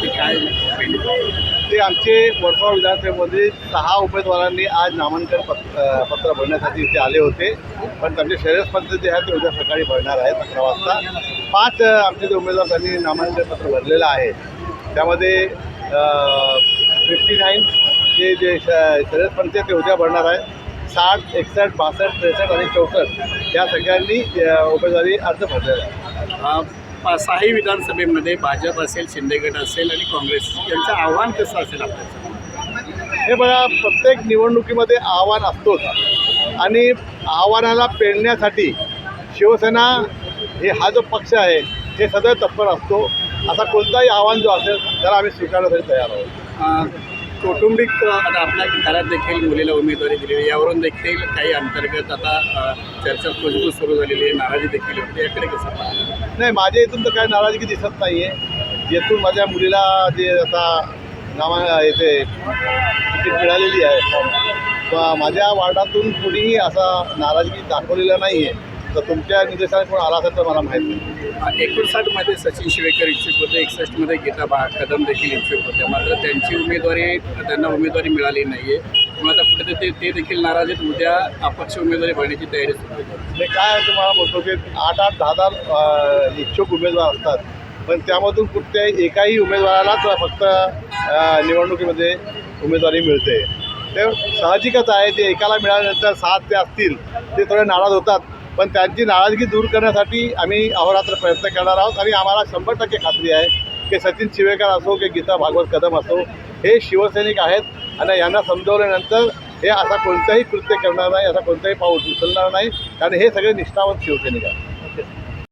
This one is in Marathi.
ते काय ते आमचे वर्षाव विधानसभेमध्ये 6 उमेदवारांनी आज नामांकन पत्र भरण्यासाठी इथे आले होते, पण त्यांचे शरद जे आहेत ते उद्या सकाळी भरणार आहेत 11 वाजता. 5 आमचे जे उमेदवार त्यांनी नामांकन पत्र भरलेलं आहे त्यामध्ये 59 जे शरद पंच ते उद्या भरणार आहे. 60, 61, 62, 63 आणि 64 या सगळ्यांनी उमेदवारी अर्ज भरलेला आहे. 6ही विधानसभेमध्ये भाजप असेल, शिंदे गट असेल आणि काँग्रेस यांचं आव्हान कसं असेल आपल्याचं? हे बघा, प्रत्येक निवडणुकीमध्ये आव्हान असतोच आणि आव्हानाला पेलण्यासाठी शिवसेना हा जो पक्ष आहे हे सदैव तत्पर असतो. असा कोणताही आव्हान जो असेल त्याला आम्ही स्वीकारण्यासाठी तयार आहोत. कौटुंबिक आता आपल्या घरात देखील मुलीला उमेदवारी दिलेली, यावरून देखील काही अंतर्गत आता चर्चा कुजबूज सुरू झालेली आहे, नाराजी देखील होती. याकडे कसं पाहता? नाही, माझ्या इथून तर काही नाराजगी दिसत नाही आहे. येथून माझ्या मुलीला जे आता येथे तिकीट मिळालेली आहे, माझ्या वार्डातून कुणीही असा नाराजगी दाखवलेला नाही आहे. तर तुमच्या निर्देशाने कोण आला असेल तर मला माहीत नाही. 59मध्ये सचिन शिवेकर इच्छुक होते, 61मध्ये गीता कदम देखील इच्छुक होते, मात्र त्यांना उमेदवारी मिळाली नाही आहे. मग आता कुठेतरी ते देखील नाराज आहेत. उद्या अपक्ष उमेदवारी भरण्याची तयारी सुरू आहे. मी काय तुम्हाला बोलतो की 8-8, 10-10 इच्छुक उमेदवार असतात, पण त्यामधून कुठल्याही एकाही उमेदवारालाच फक्त निवडणुकीमध्ये उमेदवारी मिळते. ते साहजिकच आहे. ते एकाला मिळाल्यानंतर 7 ते असतील ते थोडे नाराज होतात, पण त्यांची नाराजगी दूर करण्यासाठी आम्ही अहोरात्र प्रयत्न करणार आहोत. आणि आम्हाला 100% खात्री आहे की सचिन शिवेकर असो की गीता कदम असो हे शिवसैनिक आहेत आणि यांना समजवल्यानंतर हे असा कोणताही कृत्य करणार नाही, असा कोणताही पाऊल उचलणार नाही, कारण हे सगळे निष्ठावंत शिवसैनिक आहेत.